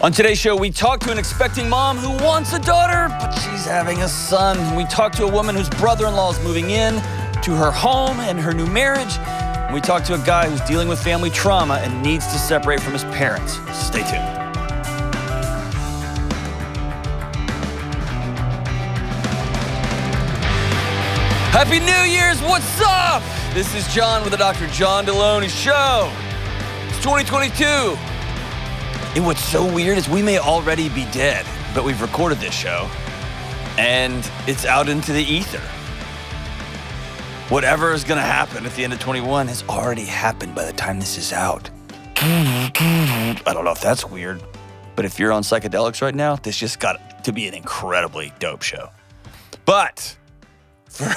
On today's show, we talk to an expecting mom who wants a daughter, but she's having a son. We talk to a woman whose brother-in-law is moving in to her home and her new marriage. And we talk to a guy who's dealing with family trauma and needs to separate from his parents. Stay tuned. Happy New Year's! What's up? This is John with the Dr. John Delony Show. It's 2022. And what's so weird is we may already be dead, but we've recorded this show, and it's out into the ether. Whatever is going to happen at the end of 21 has already happened by the time this is out. I don't know if that's weird, but if you're on psychedelics right now, this just got to be an incredibly dope show. But for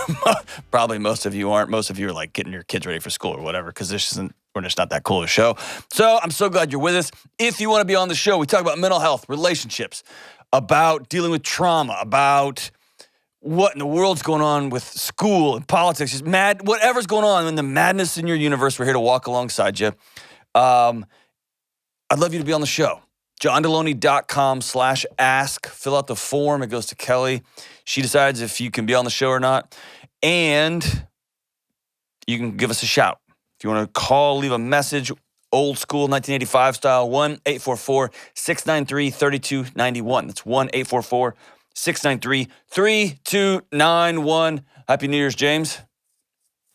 probably most of you aren't. Most of you are like getting your kids ready for school or whatever, because we're just not that cool of a show. So I'm so glad you're with us. If you want to be on the show, we talk about mental health, relationships, about dealing with trauma, about what in the world's going on with school and politics, just whatever's going on in the madness in your universe. We're here to walk alongside you. I'd love you to be on the show. JohnDelony.com/ask. Fill out the form. It goes to Kelly. She decides if you can be on the show or not. And you can give us a shout. If you want to call, leave a message, old school 1985 style, 1-844-693-3291. That's 1-844-693-3291. Happy New Year's, James.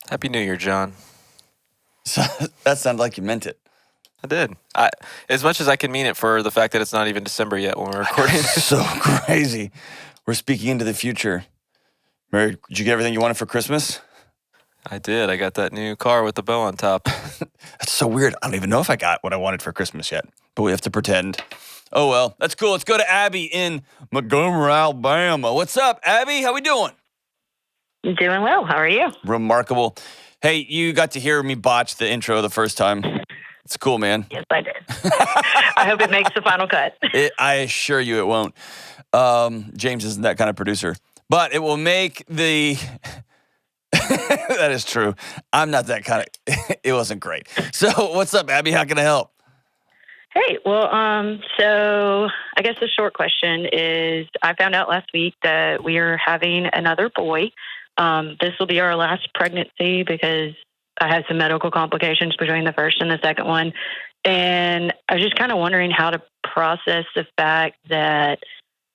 Happy New Year, John. That sounded like you meant it. I did. As much as I can mean it for the fact that it's not even December yet when we're recording. So crazy. We're speaking into the future. Mary, did you get everything you wanted for Christmas? I did. I got that new car with the bow on top. That's so weird. I don't even know if I got what I wanted for Christmas yet, but we have to pretend. Oh, well, that's cool. Let's go to Abby in Montgomery, Alabama. What's up, Abby? How we doing? Doing well. How are you? Remarkable. Hey, you got to hear me botch the intro the first time. It's cool, man. Yes, I did. I hope it makes the final cut. I assure you it won't. James isn't that kind of producer, but it will make the... That is true. I'm not that kind of... It wasn't great. So what's up, Abby? How can I help? Hey, well, so I guess the short question is I found out last week that we are having another boy. This will be our last pregnancy because I had some medical complications between the first and the second one. And I was just kind of wondering how to process the fact that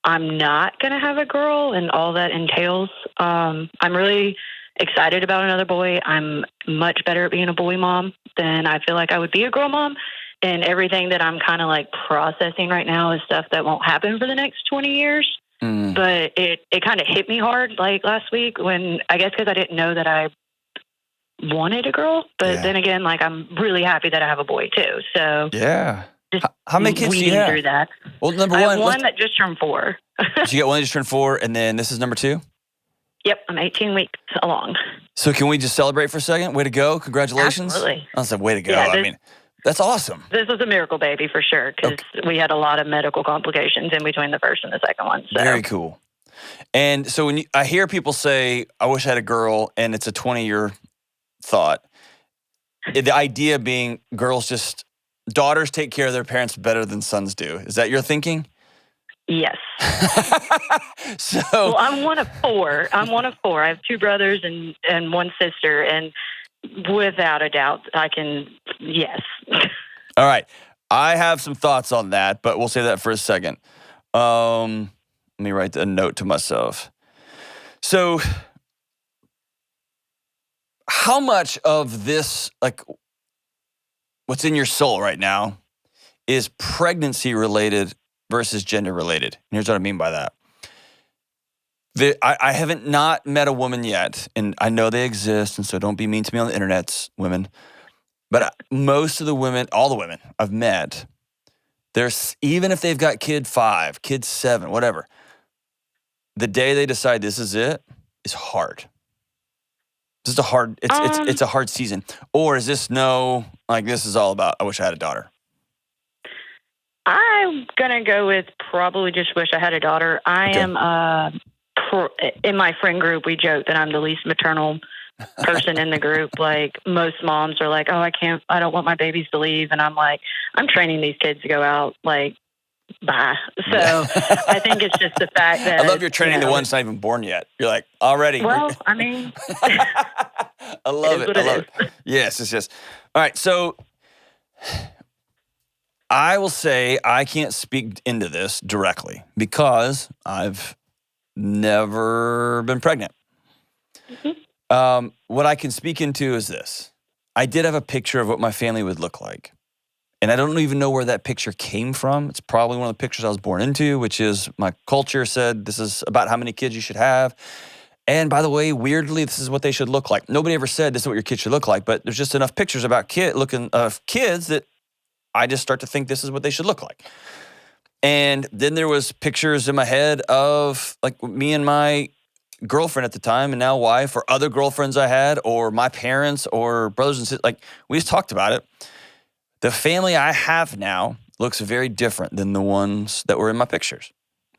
I'm not going to have a girl and all that entails. I'm really excited about another boy. I'm much better at being a boy mom than I feel like I would be a girl mom. And everything that I'm kind of like processing right now is stuff that won't happen for the next 20 years. But it kind of hit me hard like last week when, I guess because I didn't know that I wanted a girl. But then again, like I'm really happy that I have a boy too. So yeah. How many kids do you have? Through that. Well, number I one. have one that just turned 4. Did you get one that just turned 4 and then this is number 2? Yep, I'm 18 weeks along. So can we just celebrate for a second? Way to go. Congratulations. Absolutely. I said, way to go. Yeah, I mean, that's awesome. This was a miracle baby for sure because we had a lot of medical complications in between the first and the second one. So. Very cool. And so when I hear people say, I wish I had a girl, and it's a 20-year thought, the idea being daughters take care of their parents better than sons do. Is that your thinking? Yes. So well, I'm one of 4. I have 2 brothers and one sister, and without a doubt, yes. All right. I have some thoughts on that, but we'll say that for a second. Let me write a note to myself. So how much of this, like what's in your soul right now, is pregnancy related versus gender related? And here's what I mean by that. I haven't not met a woman yet, and I know they exist, and so don't be mean to me on the internet, women. But most of the women, all the women I've met, even if they've got kid 5, kid 7, whatever, the day they decide this is it, is hard. It's a hard season. Or is this this is all about, I wish I had a daughter? I'm going to go with probably just wish I had a daughter. I am, in my friend group, we joke that I'm the least maternal person in the group. Like most moms are like, oh, I don't want my babies to leave. And I'm like, I'm training these kids to go out like bye. So I think it's just the fact that I love you're training the one that's not even born yet. You're like, already. Well, I mean, I love it. what I it love is. it. Yes, it's just. All right, so I will say I can't speak into this directly because I've never been pregnant. What I can speak into is this. I did have a picture of what my family would look like. And I don't even know where that picture came from. It's probably one of the pictures I was born into, which is my culture said this is about how many kids you should have. And by the way, weirdly, this is what they should look like. Nobody ever said this is what your kids should look like, but there's just enough pictures about kids that I just start to think this is what they should look like. And then there was pictures in my head of like me and my girlfriend at the time and now wife, or other girlfriends I had, or my parents, or brothers and sisters. Like, we just talked about it. The family I have now looks very different than the ones that were in my pictures,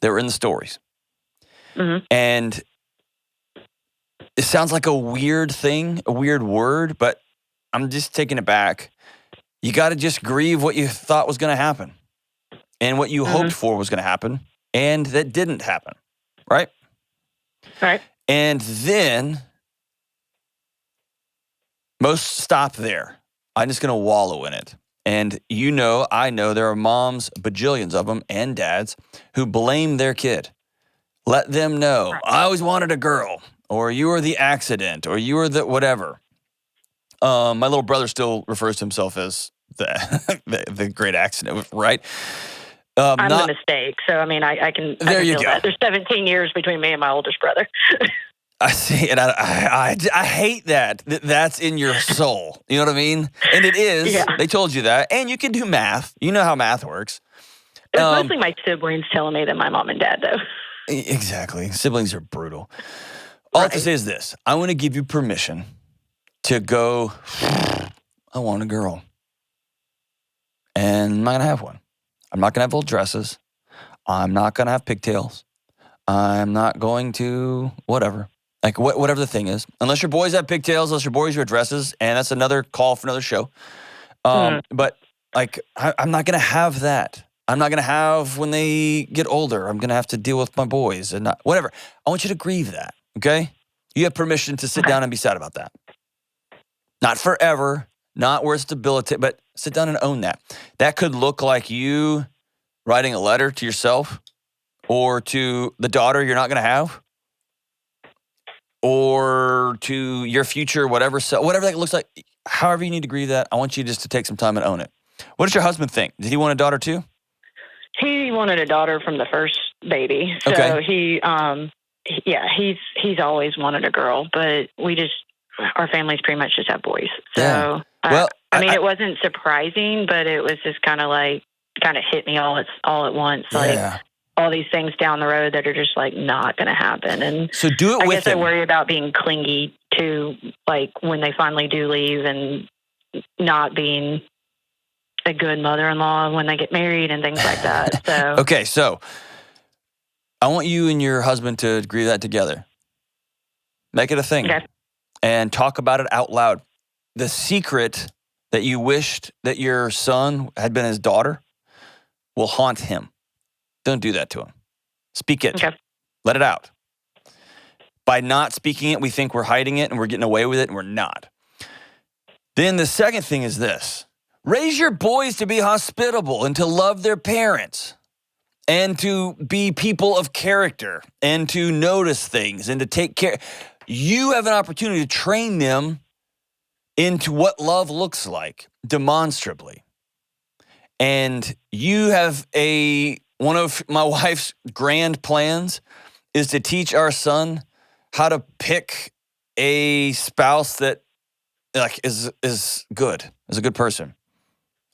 that were in the stories. Mm-hmm. And it sounds like a weird thing, a weird word, but I'm just taking it back. You got to just grieve what you thought was going to happen and what you hoped for was going to happen, and that didn't happen, right? Right. And then most stop there. I'm just going to wallow in it. And I know there are moms, bajillions of them, and dads who blame their kid. Let them know, I always wanted a girl, or you were the accident, or you were the whatever. My little brother still refers to himself as the great accident, right? I'm the mistake. So, I mean, I can feel that. There's 17 years between me and my oldest brother. I see, and I hate that. That's in your soul. You know what I mean? And it is. Yeah. They told you that. And you can do math. You know how math works. It's mostly my siblings telling me than my mom and dad, though. Exactly. Siblings are brutal. All I have to say is this. I want to give you permission to go, I want a girl. And I'm not going to have one. I'm not going to have old dresses. I'm not going to have pigtails. I'm not going to whatever. Like whatever the thing is. Unless your boys have pigtails, unless your boys wear dresses, and that's another call for another show. But like, I'm not going to have that. I'm not going to have when they get older. I'm going to have to deal with my boys and whatever. I want you to grieve that, okay? You have permission to sit down and be sad about that. Not forever, not where it's debilitating, but sit down and own that. That could look like you writing a letter to yourself or to the daughter you're not going to have, or to your future, whatever that looks like. However you need to grieve that, I want you just to take some time and own it. What does your husband think? Did he want a daughter too? He wanted a daughter from the first baby. So he's always wanted a girl, but our families pretty much just have boys. So, it wasn't surprising, but it was just kind of hit me all at once. Like all these things down the road that are just like not going to happen. And so do it with him. I worry about being clingy to like when they finally do leave and not being a good mother-in-law when they get married and things like that. So okay, so I want you and your husband to agree that together. Make it a thing. Okay. And talk about it out loud. The secret that you wished that your son had been his daughter will haunt him. Don't do that to him. Speak it. Okay. Let it out. By not speaking it, we think we're hiding it and we're getting away with it, and we're not. Then the second thing is this. Raise your boys to be hospitable and to love their parents and to be people of character and to notice things and to take care. You have an opportunity to train them into what love looks like demonstrably. And you have one of my wife's grand plans is to teach our son how to pick a spouse that like is good, is a good person.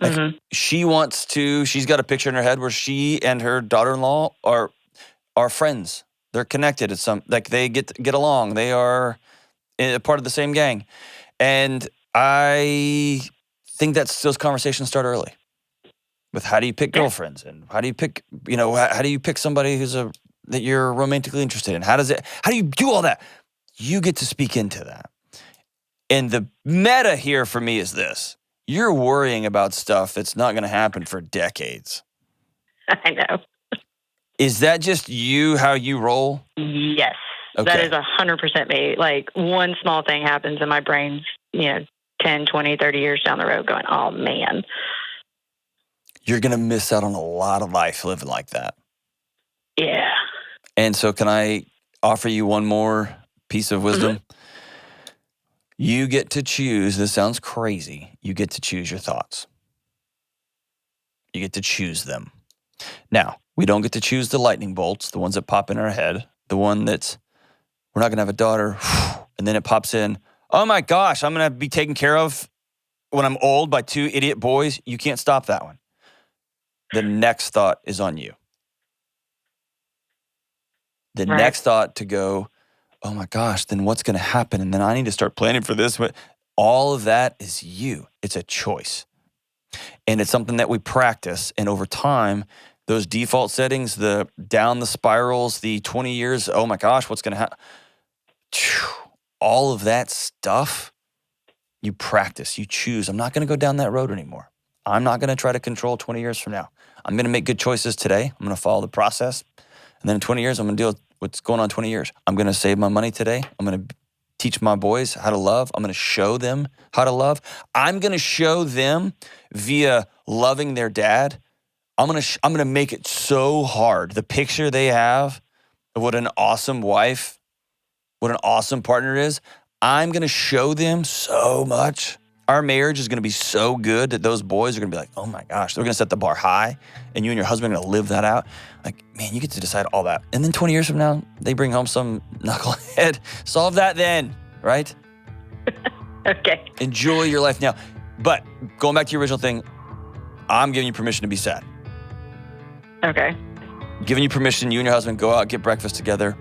Like she's got a picture in her head where she and her daughter-in-law are friends. They're connected at they get along. They are a part of the same gang. And I think those conversations start early. With how do you pick girlfriends and how do you pick, how do you pick somebody that you're romantically interested in? How do you do all that? You get to speak into that. And the meta here for me is this. You're worrying about stuff that's not going to happen for decades. I know. Is that just you, how you roll? Yes. Okay. That is 100% me. Like, one small thing happens and my brain's, 10, 20, 30 years down the road going, oh, man. You're going to miss out on a lot of life living like that. Yeah. And so can I offer you one more piece of wisdom? Mm-hmm. You get to choose. This sounds crazy. You get to choose your thoughts. You get to choose them. Now, we don't get to choose the lightning bolts, the ones that pop in our head, the one that's, we're not going to have a daughter, and then it pops in, oh my gosh, I'm going to be taken care of when I'm old by two idiot boys. You can't stop that one. The next thought is on you. The Right. next thought to go, oh my gosh, then what's going to happen? And then I need to start planning for this. All of that is you. It's a choice. And it's something that we practice. And over time, those default settings, the down the spirals, the 20 years, oh my gosh, what's going to happen? All of that stuff, you practice, you choose. I'm not going to go down that road anymore. I'm not going to try to control 20 years from now. I'm going to make good choices today. I'm going to follow the process. And then in 20 years, I'm going to deal with what's going on in 20 years. I'm going to save my money today. I'm going to teach my boys how to love. I'm going to show them how to love. I'm going to show them via loving their dad. I'm going to make it so hard. The picture they have of what an awesome wife, what an awesome partner is, I'm going to show them so much. Our marriage is going to be so good that those boys are going to be like, oh my gosh, they're going to set the bar high, and you and your husband are going to live that out. Like, man, you get to decide all that. And then 20 years from now, they bring home some knucklehead. Solve that then, right? Okay. Enjoy your life now. But going back to your original thing, I'm giving you permission to be sad. Okay. Giving you permission, you and your husband go out, get breakfast together,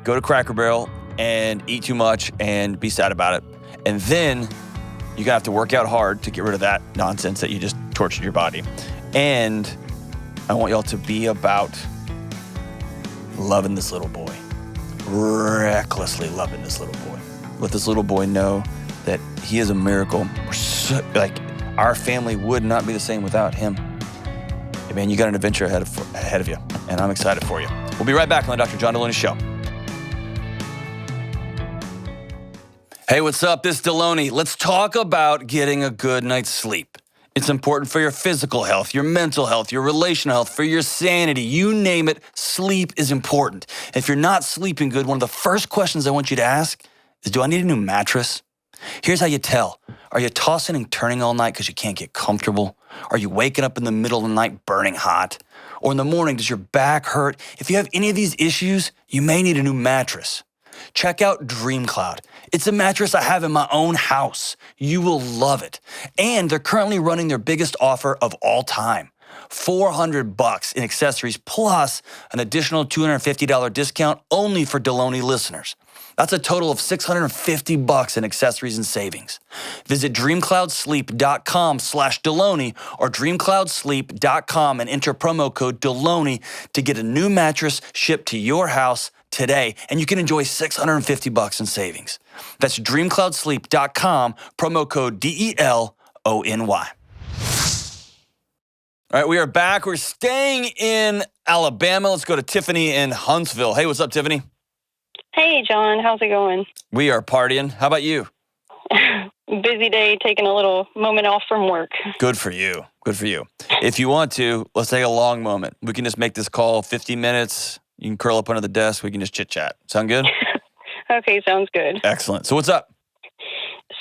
go to Cracker Barrel and eat too much and be sad about it. And then you're going to have to work out hard to get rid of that nonsense that you just tortured your body. And I want y'all to be about loving this little boy, recklessly loving this little boy. Let this little boy know that he is a miracle. Our family would not be the same without him. Hey man, you got an adventure ahead of you, and I'm excited for you. We'll be right back on the Dr. John Delony Show. Hey, what's up? This is Delony. Let's talk about getting a good night's sleep. It's important for your physical health, your mental health, your relational health, for your sanity. You name it, sleep is important. If you're not sleeping good, one of the first questions I want you to ask is, do I need a new mattress? Here's how you tell. Are you tossing and turning all night because you can't get comfortable? Are you waking up in the middle of the night burning hot? Or in the morning, does your back hurt? If you have any of these issues, you may need a new mattress. Check out DreamCloud. It's a mattress I have in my own house. You will love it. And they're currently running their biggest offer of all time. $400 in accessories plus an additional $250 discount only for Delony listeners. That's a total of $650 in accessories and savings. Visit dreamcloudsleep.com/Delony or dreamcloudsleep.com and enter promo code Delony to get a new mattress shipped to your house today, and you can enjoy $650 in savings. That's dreamcloudsleep.com, promo code DELONY. All right, we are back. We're staying in Alabama. Let's go to Tiffany in Huntsville. Hey, what's up, Tiffany? Hey, John. How's it going? We are partying. How about you? Busy day, taking a little moment off from work. Good for you. Good for you. If you want to, let's take a long moment. We can just make this call 50 minutes. You can curl up under the desk. We can just chit-chat. Sound good? Okay, sounds good. Excellent. So what's up?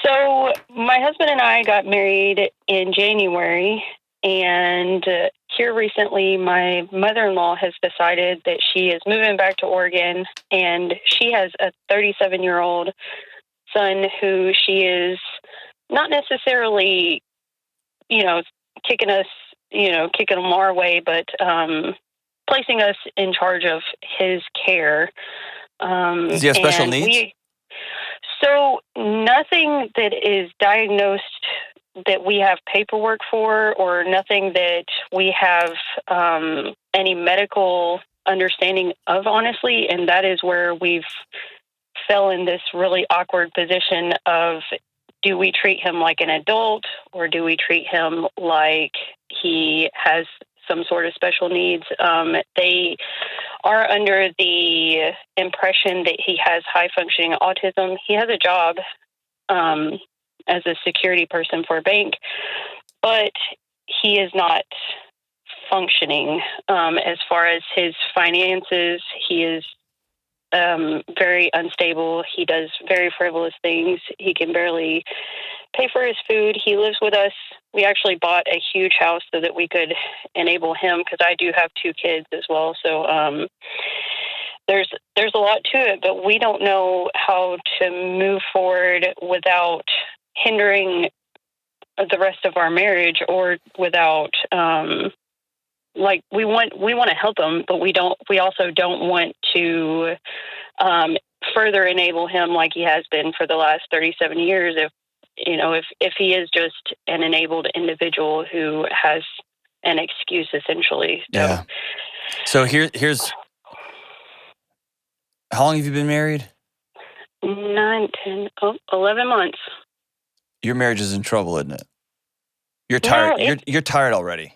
So my husband and I got married in January, and here recently my mother-in-law has decided that she is moving back to Oregon, and she has a 37-year-old son who she is not necessarily, kicking them our way, but placing us in charge of his care. Does he have special needs? So nothing that is diagnosed that we have paperwork for, or nothing that we have any medical understanding of, honestly. And that is where we've fell in this really awkward position of, do we treat him like an adult, or do we treat him like he has some sort of special needs. They are under the impression that he has high-functioning autism. He has a job as a security person for a bank, but he is not functioning as far as his finances. He is very unstable. He does very frivolous things. He can barely pay for his food. He lives with us. We actually bought a huge house so that we could enable him, because I do have 2 kids as well. So there's a lot to it, but we don't know how to move forward without hindering the rest of our marriage, or without we want to help him, but we also don't want to further enable him like he has been for the last 37 years. If he is just an enabled individual who has an excuse, essentially. Yeah. So here's how long have you been married? 9, 10, 11 months. Your marriage is in trouble, isn't it? You're tired. No, you're tired already.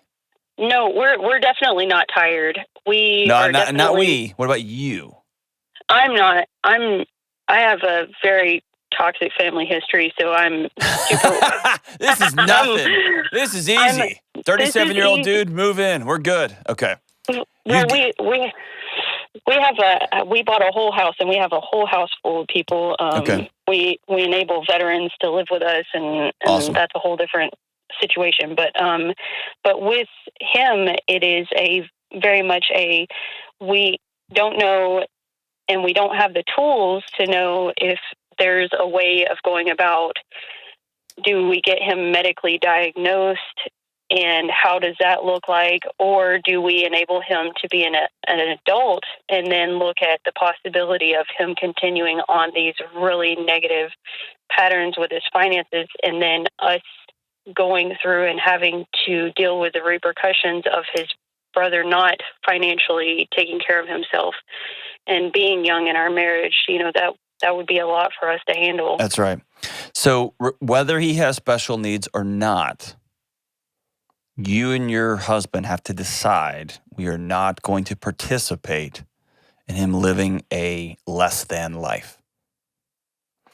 No, we're definitely not tired. Not we. What about you? I'm not. I have a very toxic family history, so I'm super. This is nothing. This is easy. 37-year-old dude, move in. We're good. Okay. Well, we bought a whole house, and we have a whole house full of people. Okay. We enable veterans to live with us, and Awesome. That's a whole different situation. But with him, it is very much we don't know, and we don't have the tools to know if there's a way of going about. Do we get him medically diagnosed, and how does that look like? Or do we enable him to be an adult and then look at the possibility of him continuing on these really negative patterns with his finances, and then us going through and having to deal with the repercussions of his brother not financially taking care of himself and being young in our marriage? That would be a lot for us to handle. That's right. So whether he has special needs or not, you and your husband have to decide we are not going to participate in him living a less than life.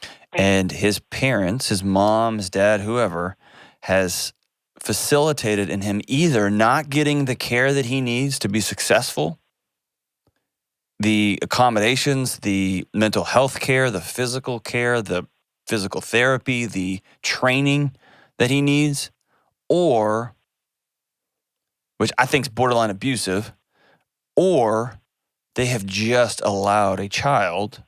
Right. And his parents, his mom, his dad, whoever, has facilitated in him either not getting the care that he needs to be successful, the accommodations, the mental health care, the physical therapy, the training that he needs, or, which I think is borderline abusive, or they have just allowed a child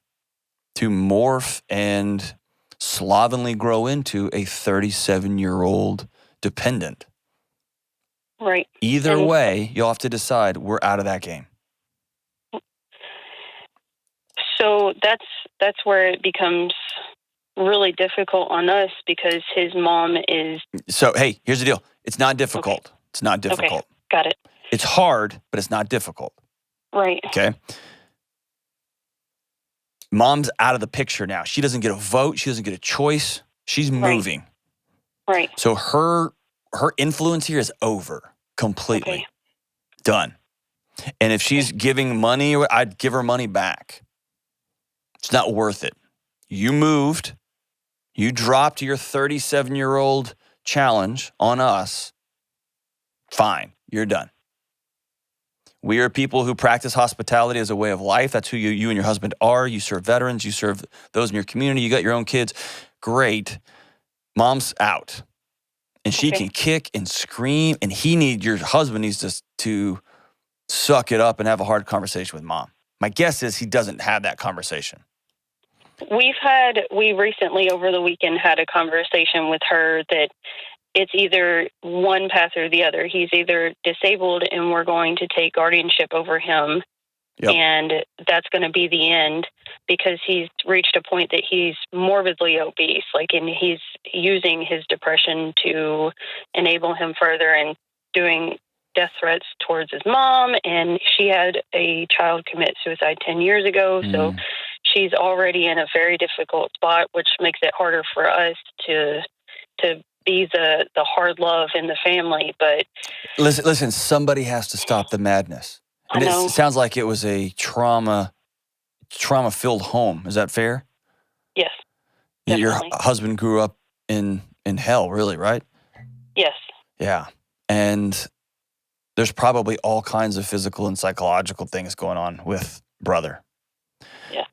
to morph and slovenly grow into a 37-year-old dependent. Right. Either way, you'll have to decide we're out of that game. So that's where it becomes really difficult on us, because his mom is... So, hey, here's the deal. It's not difficult. Okay. It's not difficult. Okay, got it. It's hard, but it's not difficult. Right. Okay? Mom's out of the picture now. She doesn't get a vote. She doesn't get a choice. She's moving. Right. So her influence here is over completely. Okay. Done. And if she's giving money, I'd give her money back. It's not worth it. You moved. You dropped your 37-year-old challenge on us. Fine. You're done. We are people who practice hospitality as a way of life. That's who you and your husband are. You serve veterans. You serve those in your community. You got your own kids. Great. Mom's out. And she can kick and scream. And your husband needs to suck it up and have a hard conversation with mom. My guess is he doesn't have that conversation. We recently over the weekend had a conversation with her that it's either one path or the other. He's either disabled and we're going to take guardianship over him. Yep. And that's going to be the end, because he's reached a point that he's morbidly obese, and he's using his depression to enable him further and doing death threats towards his mom. And she had a child commit suicide 10 years ago. So she's already in a very difficult spot, which makes it harder for us to be the hard love in the family. But Listen, somebody has to stop the madness. And I know. it sounds like it was a trauma-filled home. Is that fair? Yes, Your definitely. husband grew up in hell, really, right? Yes. Yeah. And there's probably all kinds of physical and psychological things going on with brother. Yes.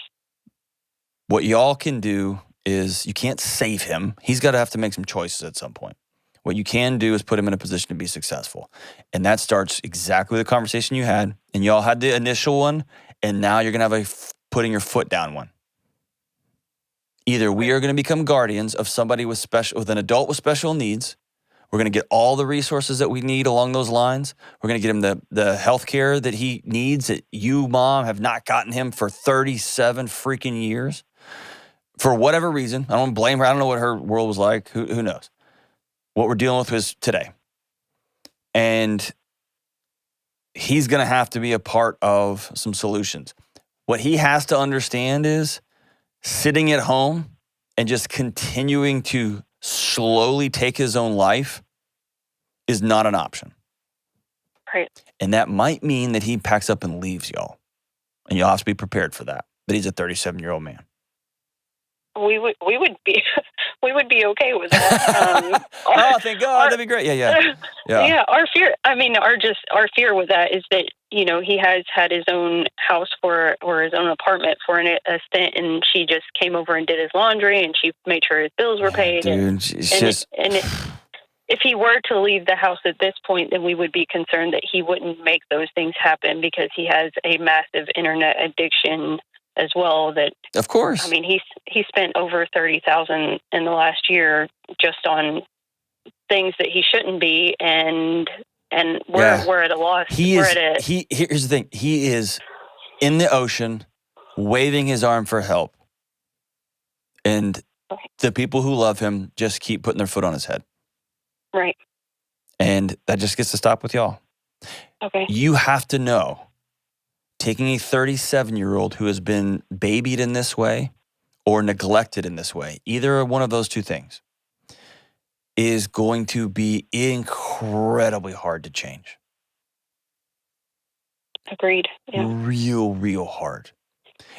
What y'all can do is you can't save him. He's got to have to make some choices at some point. What you can do is put him in a position to be successful. And that starts exactly the conversation you had. And y'all had the initial one, and now you're going to have putting your foot down one. Either we are going to become guardians of somebody with an adult with special needs. We're going to get all the resources that we need along those lines. We're going to get him the health care that he needs that you, Mom, have not gotten him for 37 freaking years. For whatever reason. I don't blame her. I don't know what her world was like. Who knows? What we're dealing with is today. And he's going to have to be a part of some solutions. What he has to understand is sitting at home and just continuing to slowly take his own life is not an option. Right. And that might mean that he packs up and leaves y'all. And you'll have to be prepared for that. But he's a 37-year-old man. We would be okay with that. Oh, thank God. That'd be great. Yeah. Yeah. Our fear with that is that, he has had his own house or his own apartment for a stint, and she just came over and did his laundry, and she made sure his bills were paid. Dude, if he were to leave the house at this point, then we would be concerned that he wouldn't make those things happen because he has a massive internet addiction as well. That, of course. I mean, he spent over $30,000 in the last year just on things that he shouldn't be, and we're at a loss. Here's the thing. He is in the ocean, waving his arm for help, and the people who love him just keep putting their foot on his head. Right. And that just gets to stop with y'all. Okay. You have to know, taking a 37-year-old who has been babied in this way or neglected in this way, either one of those two things, is going to be incredibly hard to change. Agreed. Yeah. Real hard.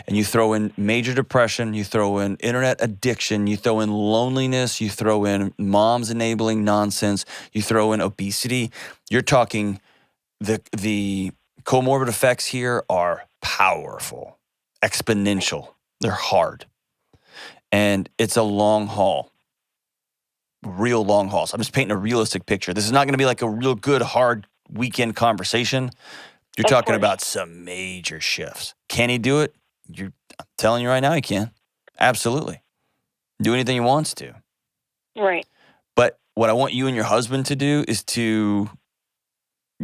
And you throw in major depression, you throw in internet addiction, you throw in loneliness, you throw in mom's enabling nonsense, you throw in obesity. You're talking the comorbid effects here are powerful, exponential. They're hard. And it's a long haul. Real long haul. So I'm just painting a realistic picture. This is not going to be like a real good, hard weekend conversation. You're talking about some major shifts. Can he do it? I'm telling you right now, he can. Absolutely. Do anything he wants to. Right. But what I want you and your husband to do is to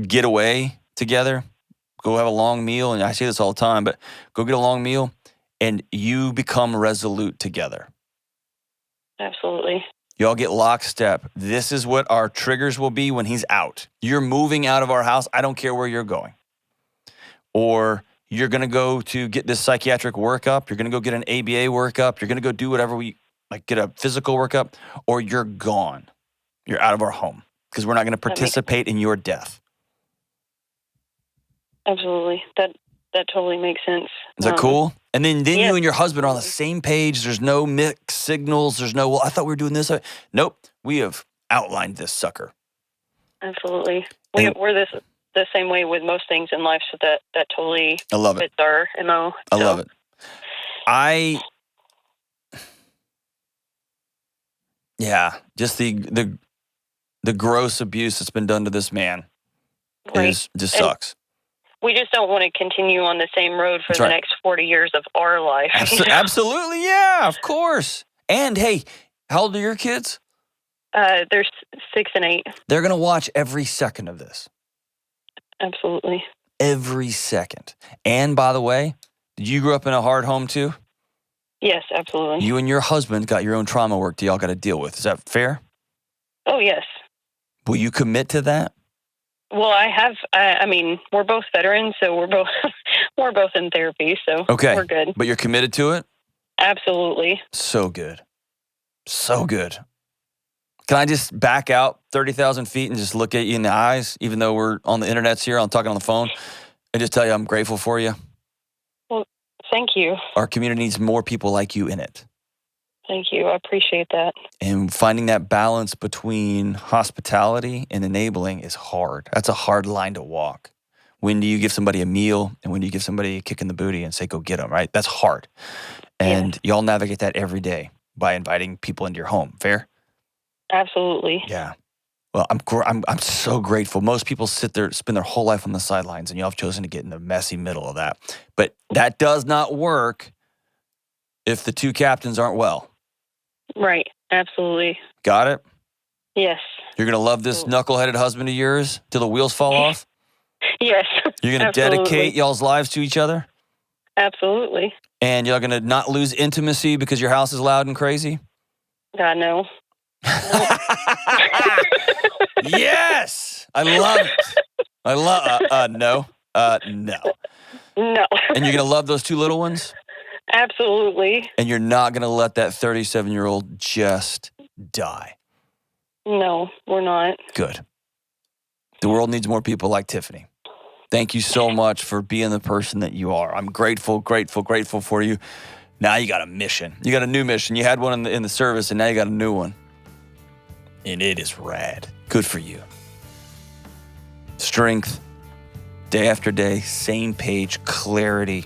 get away together, go have a long meal. And I say this all the time, but go get a long meal and you become resolute together. Absolutely. Y'all get lockstep. This is what our triggers will be when he's out. You're moving out of our house. I don't care where you're going. Or you're going to go to get this psychiatric workup. You're going to go get an ABA workup. You're going to go do whatever get a physical workup, or you're gone. You're out of our home because we're not going to participate in your death. Absolutely. That totally makes sense. Is that cool? And then yeah. You and your husband are on the same page. There's no mixed signals. There's no, well, I thought we were doing this. Nope. We have outlined this sucker. Absolutely. We're the same way with most things in life, so that totally I love it. fits our MO. I love it. Just the gross abuse that's been done to this man sucks. We just don't want to continue on the same road for the next 40 years of our life. Absolutely, yeah, of course. And hey, how old are your kids? They're 6 and 8. They're going to watch every second of this. Absolutely. Every second. And by the way, did you grow up in a hard home too? Yes, absolutely. You and your husband got your own trauma work that y'all got to deal with. Is that fair? Oh, yes. Will you commit to that? Well, I have. I mean, we're both veterans, so we're both in therapy, so we're good. But you're committed to it? Absolutely. So good. So good. Can I just back out 30,000 feet and just look at you in the eyes, even though we're on the internets here, I'm talking on the phone, and just tell you I'm grateful for you? Well, thank you. Our community needs more people like you in it. Thank you. I appreciate that. And finding that balance between hospitality and enabling is hard. That's a hard line to walk. When do you give somebody a meal and when do you give somebody a kick in the booty and say, go get them, right? That's hard. And y'all navigate that every day by inviting people into your home. Fair? Absolutely. Yeah. Well, I'm so grateful. Most people spend their whole life on the sidelines, and y'all have chosen to get in the messy middle of that. But that does not work if the two captains aren't well. Right. Absolutely. Got it? Yes. You're going to love this knuckleheaded husband of yours till the wheels fall off? Yes. You're going to dedicate y'all's lives to each other? Absolutely. And you're going to not lose intimacy because your house is loud and crazy? God, no. Yes! I love it. I love no. No. No. And you're going to love those two little ones? Absolutely. And you're not going to let that 37-year-old just die? No, we're not. Good. The world needs more people like Tiffany. Thank you so much for being the person that you are. I'm grateful for you. Now you got a mission. You got a new mission. You had one in the service, and now you got a new one. And it is rad. Good for you. Strength, day after day, same page, clarity,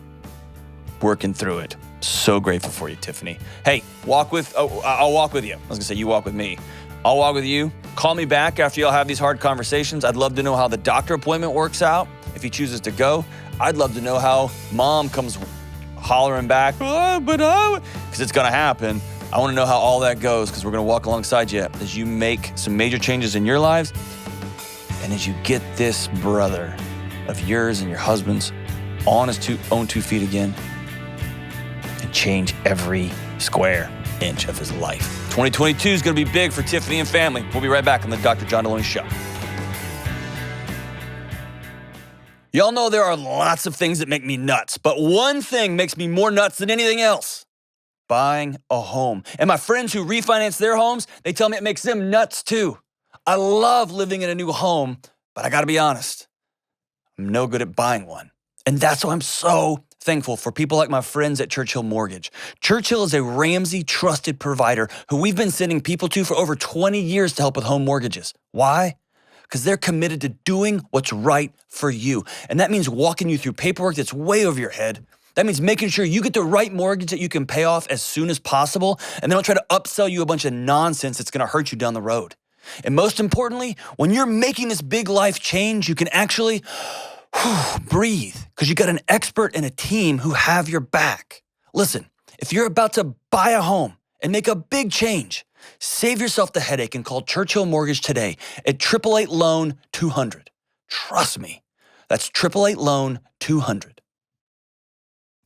working through it. So grateful for you, Tiffany. Hey, I'll walk with you. I was going to say, you walk with me. I'll walk with you. Call me back after y'all have these hard conversations. I'd love to know how the doctor appointment works out. If he chooses to go, I'd love to know how mom comes hollering back, because it's going to happen. I want to know how all that goes, because we're going to walk alongside you as you make some major changes in your lives and as you get this brother of yours and your husband's on his own 2 feet again and change every square inch of his life. 2022 is going to be big for Tiffany and family. We'll be right back on the Dr. John Delony Show. Y'all know there are lots of things that make me nuts, but one thing makes me more nuts than anything else: buying a home. And my friends who refinance their homes, they tell me it makes them nuts too. I love living in a new home, but I gotta be honest, I'm no good at buying one. And that's why I'm so thankful for people like my friends at Churchill Mortgage. Churchill is a Ramsey trusted provider who we've been sending people to for over 20 years to help with home mortgages. Why? Because they're committed to doing what's right for you. And that means walking you through paperwork that's way over your head. That means making sure you get the right mortgage that you can pay off as soon as possible, and they don't try to upsell you a bunch of nonsense that's gonna hurt you down the road. And most importantly, when you're making this big life change, you can actually breathe, because you got an expert and a team who have your back. Listen, if you're about to buy a home and make a big change, save yourself the headache and call Churchill Mortgage today at 888-LOAN-200. Trust me, that's 888-LOAN-200.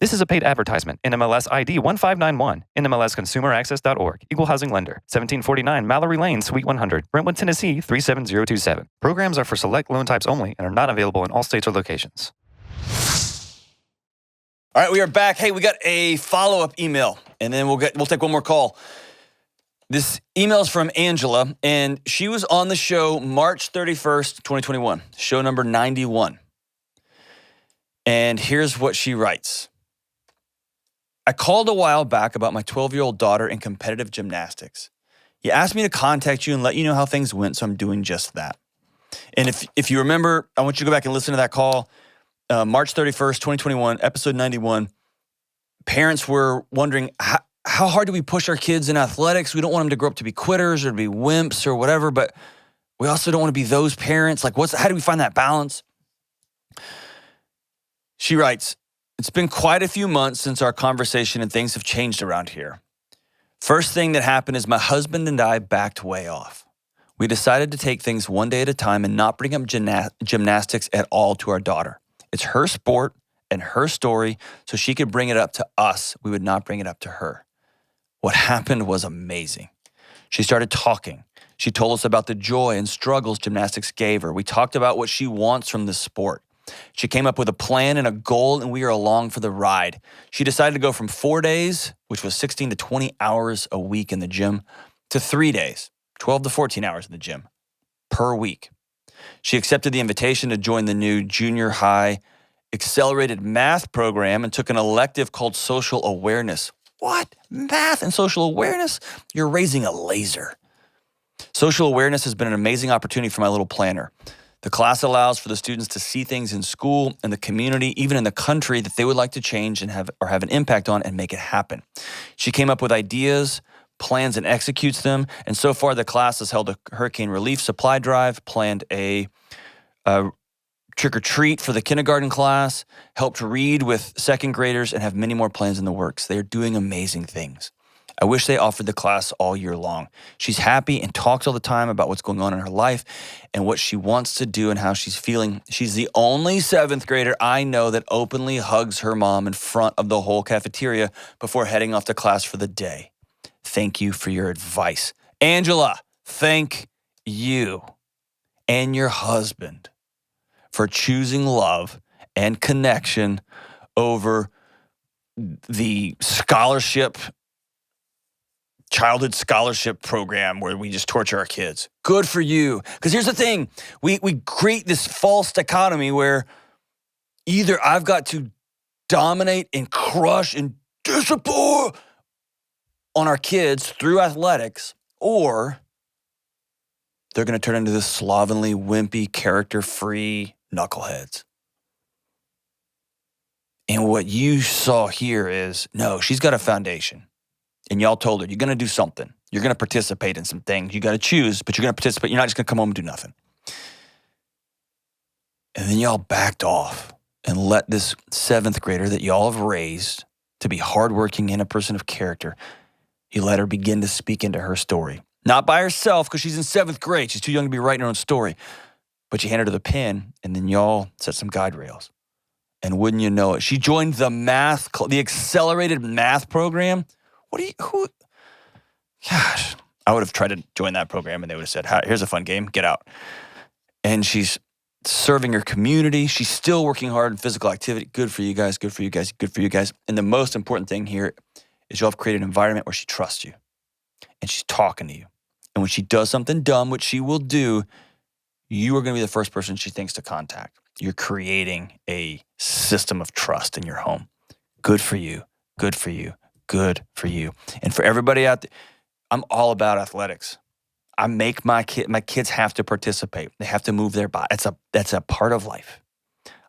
This is a paid advertisement. NMLS ID 1591. NMLSConsumerAccess.org. Equal Housing Lender. 1749 Mallory Lane, Suite 100. Brentwood, Tennessee 37027. Programs are for select loan types only and are not available in all states or locations. All right, we are back. Hey, we got a follow-up email, and then we'll take one more call. This email is from Angela, and she was on the show March 31st, 2021, show number 91. And here's what she writes. I called a while back about my 12-year-old daughter in competitive gymnastics. You asked me to contact you and let you know how things went, so I'm doing just that. And if you remember, I want you to go back and listen to that call, March 31st, 2021, episode 91. Parents were wondering, how hard do we push our kids in athletics? We don't want them to grow up to be quitters or to be wimps or whatever, but we also don't want to be those parents. Like, how do we find that balance? She writes, it's been quite a few months since our conversation and things have changed around here. First thing that happened is my husband and I backed way off. We decided to take things one day at a time and not bring up gymnastics at all to our daughter. It's her sport and her story, so she could bring it up to us. We would not bring it up to her. What happened was amazing. She started talking. She told us about the joy and struggles gymnastics gave her. We talked about what she wants from this sport. She came up with a plan and a goal, and we are along for the ride. She decided to go from 4 days, which was 16 to 20 hours a week in the gym, to 3 days, 12 to 14 hours in the gym per week. She accepted the invitation to join the new junior high accelerated math program and took an elective called social awareness. What? Math and social awareness? You're raising a laser. Social awareness has been an amazing opportunity for my little planner. The class allows for the students to see things in school, in the community, even in the country that they would like to change and have an impact on and make it happen. She came up with ideas, plans, and executes them. And so far, the class has held a hurricane relief supply drive, planned a trick-or-treat for the kindergarten class, helped read with second graders, and have many more plans in the works. They are doing amazing things. I wish they offered the class all year long. She's happy and talks all the time about what's going on in her life and what she wants to do and how she's feeling. She's the only seventh grader I know that openly hugs her mom in front of the whole cafeteria before heading off to class for the day. Thank you for your advice. Angela, thank you and your husband for choosing love and connection over the childhood scholarship program where we just torture our kids. Good for you. Because here's the thing. We create this false dichotomy where either I've got to dominate and crush and disappoint on our kids through athletics, or they're going to turn into this slovenly, wimpy, character-free knuckleheads. And what you saw here is, no, she's got a foundation. And y'all told her, you're going to do something. You're going to participate in some things. You got to choose, but you're going to participate. You're not just going to come home and do nothing. And then y'all backed off and let this seventh grader that y'all have raised to be hardworking and a person of character, you let her begin to speak into her story. Not by herself, because she's in seventh grade. She's too young to be writing her own story. But you handed her the pen, and then y'all set some guide rails. And wouldn't you know it, she joined the accelerated math program. Gosh, I would have tried to join that program and they would have said, here's a fun game, get out. And she's serving her community. She's still working hard in physical activity. Good for you guys, good for you guys, good for you guys. And the most important thing here is you'll have created an environment where she trusts you and she's talking to you. And when she does something dumb, which she will do, you are going to be the first person she thinks to contact. You're creating a system of trust in your home. Good for you, good for you. Good for you. And for everybody out there, I'm all about athletics. I make my kids have to participate. They have to move their body. That's a part of life.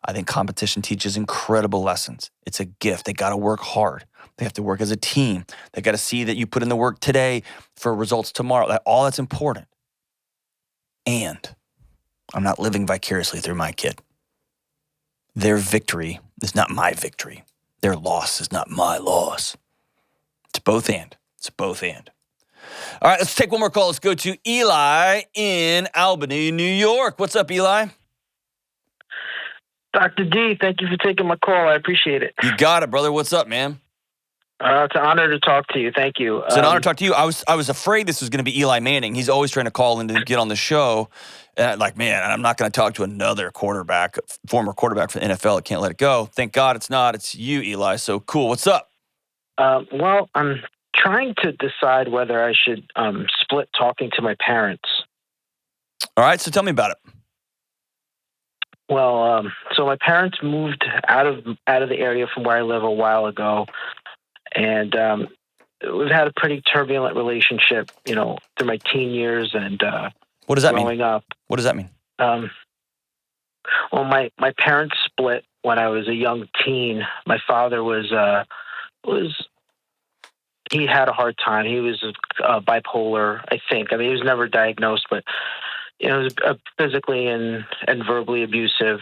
I think competition teaches incredible lessons. It's a gift. They got to work hard. They have to work as a team. They got to see that you put in the work today for results tomorrow. All that's important. And I'm not living vicariously through my kid. Their victory is not my victory. Their loss is not my loss. It's both and. It's both and. All right, let's take one more call. Let's go to Eli in Albany, New York. What's up, Eli? Dr. D, thank you for taking my call. I appreciate it. You got it, brother. What's up, man? It's an honor to talk to you. Thank you. It's an honor to talk to you. I was afraid this was going to be Eli Manning. He's always trying to call in to get on the show. And I'm not going to talk to another former quarterback for the NFL. I can't let it go. Thank God it's not. It's you, Eli. So cool. What's up? Well, I'm trying to decide whether I should split talking to my parents. All right, so tell me about it. Well, so my parents moved out of the area from where I live a while ago, and we've had a pretty turbulent relationship, through my teen years and what does that growing up. What does that mean? Well, my parents split when I was a young teen. My father he had a hard time. He was bipolar, I think. I mean, he was never diagnosed, but he was physically and verbally abusive.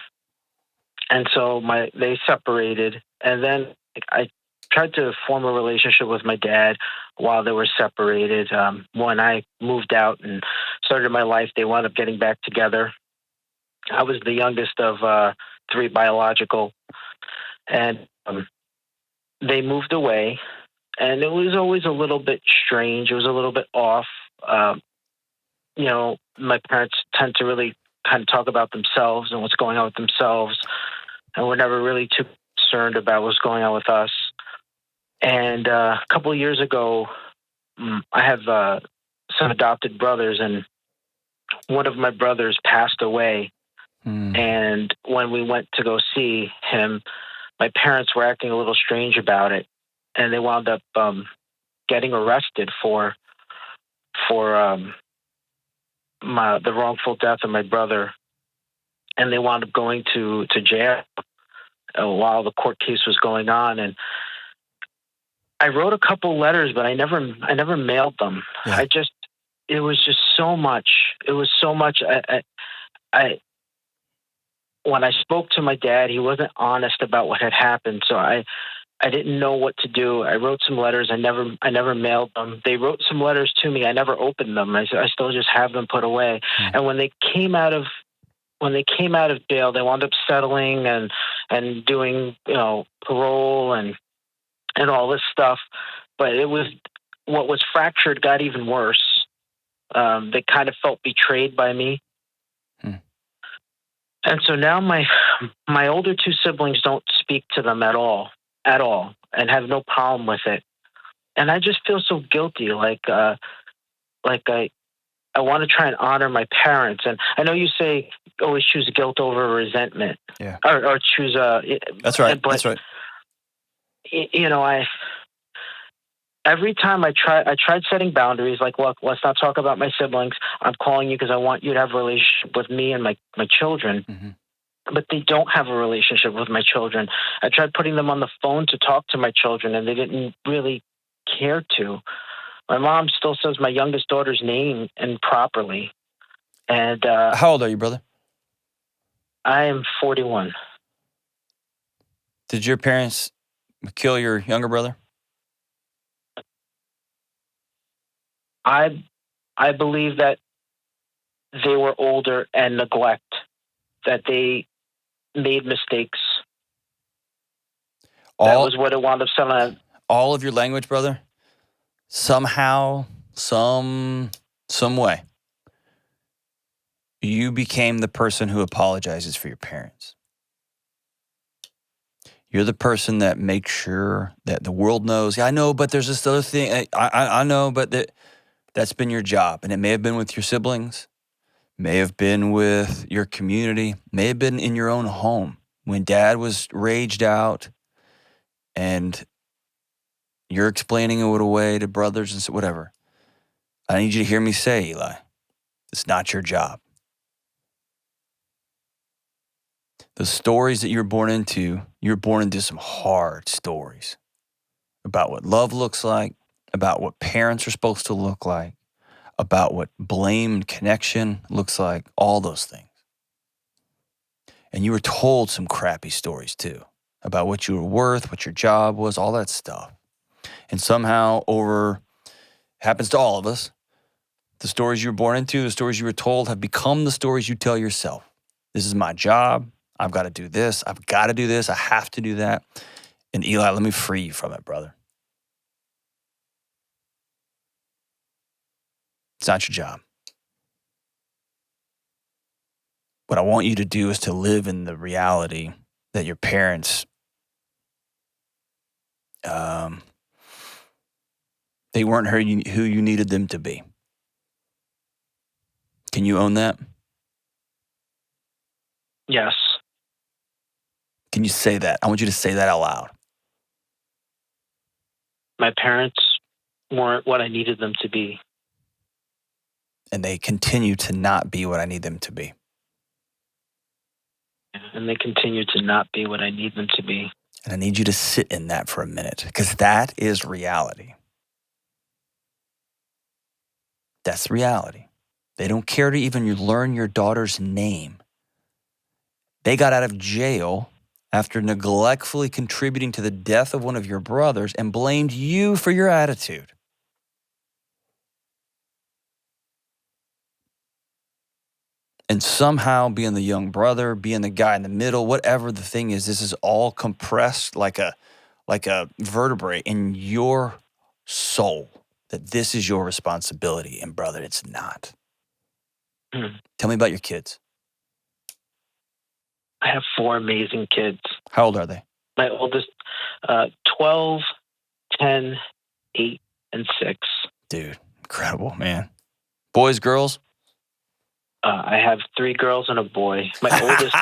And so they separated. And then I tried to form a relationship with my dad while they were separated. When I moved out and started my life, they wound up getting back together. I was the youngest of three biological. And they moved away. And it was always a little bit strange. It was a little bit off. My parents tend to really kind of talk about themselves and what's going on with themselves. And we're never really too concerned about what's going on with us. And a couple of years ago, I have some adopted brothers, and one of my brothers passed away. And when we went to go see him, my parents were acting a little strange about it, and they wound up getting arrested for the wrongful death of my brother, and they wound up going to jail while the court case was going on. And I wrote a couple letters, but I never mailed them. Yeah. It was just so much. It was so much. When I spoke to my dad, he wasn't honest about what had happened. So I didn't know what to do. I wrote some letters. I never mailed them. They wrote some letters to me. I never opened them. I still just have them put away. And when they came out of jail, they wound up settling and doing, parole and all this stuff. But it was what was fractured got even worse. They kind of felt betrayed by me. And so now my older two siblings don't speak to them at all, and have no problem with it. And I just feel so guilty, like I want to try and honor my parents. And I know you say always choose guilt over resentment. Yeah. Or choose That's right. But, That's right. Every time I tried setting boundaries, like, look, let's not talk about my siblings. I'm calling you because I want you to have a relationship with me and my children. But they don't have a relationship with my children. I tried putting them on the phone to talk to my children, and they didn't really care to. My mom still says my youngest daughter's name improperly. And How old are you, brother? I am 41. Did your parents kill your younger brother? I believe that they were older and neglect, that they made mistakes. That was what it wound up selling. All of your language, brother, somehow, some way, you became the person who apologizes for your parents. You're the person that makes sure that the world knows, I know, but there's this other thing. I know, but that's been your job. And it may have been with your siblings, may have been with your community, may have been in your own home when dad was raged out and you're explaining it away to brothers and so whatever. I need you to hear me say, Eli, it's not your job. The stories that you're born into some hard stories about what love looks like, about what parents are supposed to look like, about what blame and connection looks like, all those things. And you were told some crappy stories too, about what you were worth, what your job was, all that stuff. And somehow happens to all of us, the stories you were born into, the stories you were told have become the stories you tell yourself. This is my job. I've got to do this. I've got to do this. I have to do that. And Eli, let me free you from it, brother. It's not your job. What I want you to do is to live in the reality that your parents, they weren't who you needed them to be. Can you own that? Yes. Can you say that? I want you to say that out loud. My parents weren't what I needed them to be. And they continue to not be what I need them to be. And they continue to not be what I need them to be. And I need you to sit in that for a minute, because that is reality. That's reality. They don't care to even learn your daughter's name. They got out of jail after neglectfully contributing to the death of one of your brothers and blamed you for your attitude. And somehow being the young brother, being the guy in the middle, whatever the thing is, this is all compressed like a vertebrae in your soul, that this is your responsibility. And brother, it's not. Tell me about your kids. I have 4 amazing kids. How old are they? My oldest, 12, 10, 8, and 6. Dude, incredible, man. Boys, girls? I have 3 girls and a boy. My oldest,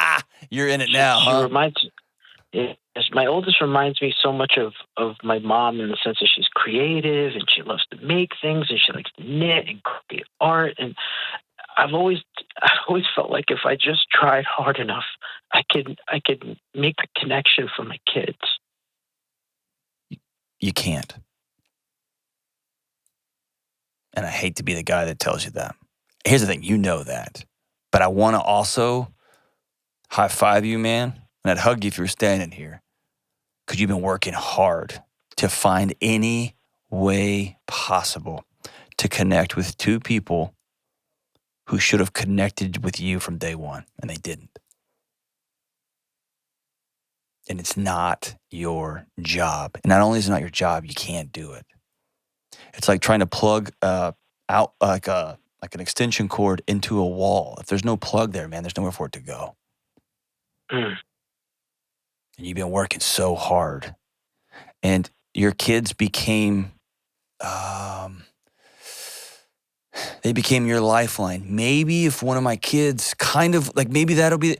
You're in it now, she huh? yes, my oldest reminds me so much of my mom in the sense that she's creative and she loves to make things and she likes to knit and create art. And I've always felt like if I just tried hard enough, I could make a connection for my kids. You can't. And I hate to be the guy that tells you that. Here's the thing, you know that. But I want to also high five you, man. And I'd hug you if you were standing here. Because you've been working hard to find any way possible to connect with 2 people who should have connected with you from day one, and they didn't. And it's not your job. And not only is it not your job, you can't do it. It's like trying to plug out like an extension cord into a wall. If there's no plug there, man, there's nowhere for it to go. Mm. And you've been working so hard. And your kids became, they became your lifeline. Maybe if one of my kids kind of, like maybe that'll be,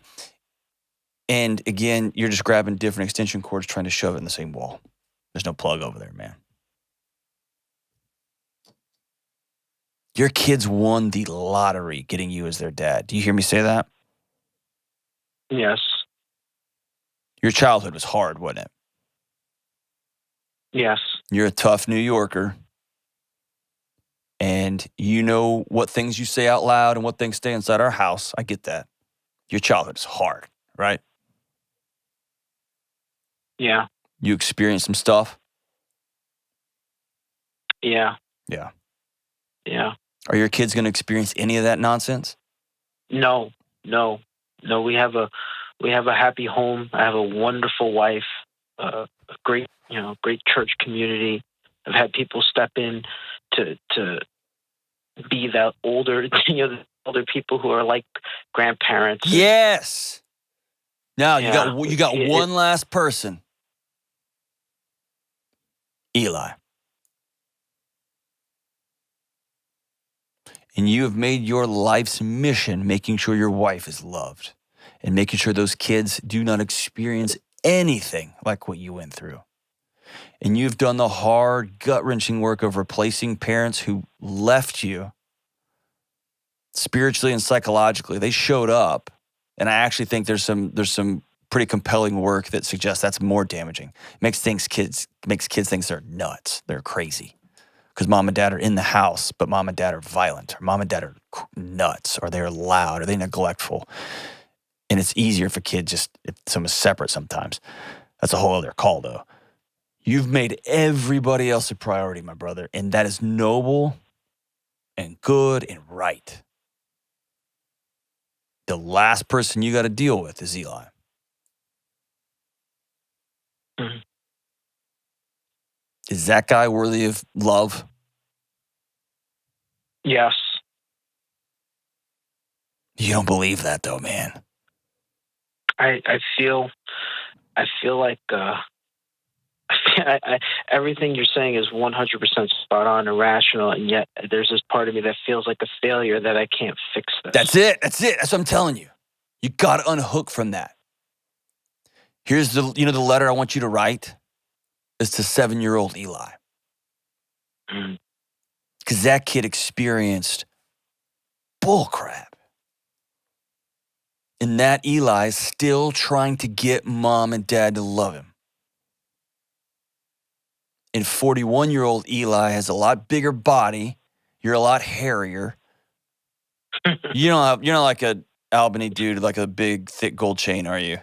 and again, you're just grabbing different extension cords trying to shove it in the same wall. There's no plug over there, man. Your kids won the lottery getting you as their dad. Do you hear me say that? Yes. Your childhood was hard, wasn't it? Yes. You're a tough New Yorker. And you know what things you say out loud and what things stay inside our house. I get that. Your childhood is hard, right? Yeah. You experienced some stuff? Yeah. Yeah. Yeah. Are your kids going to experience any of that nonsense? No. We have a happy home. I have a wonderful wife, a great church community. I've had people step in to be the older people who are like grandparents. Yes. Now Yeah. you got one last person. Eli. And you have made your life's mission making sure your wife is loved and making sure those kids do not experience anything like what you went through. And you've done the hard, gut-wrenching work of replacing parents who left you spiritually and psychologically. They showed up, and I actually think there's some pretty compelling work that suggests that's more damaging. Makes kids think they're nuts, they're crazy. Because mom and dad are in the house, but mom and dad are violent, or mom and dad are nuts, or they're loud, or they're neglectful. And it's easier if a kid just, if someone's separate sometimes. That's a whole other call, though. You've made everybody else a priority, my brother, and that is noble and good and right. The last person you got to deal with is Eli. Mm-hmm. Is that guy worthy of love? Yes. You don't believe that, though, man. I feel like everything you're saying is 100% spot on and rational, and yet there's this part of me that feels like a failure that I can't fix this. That's it. That's what I'm telling you. You got to unhook from that. Here's the letter I want you to write is to 7-year-old Eli. Because that kid experienced bullcrap. And that Eli is still trying to get mom and dad to love him. And 41-year-old Eli has a lot bigger body. You're a lot hairier. You're not like a Albany dude, like a big, thick gold chain, are you?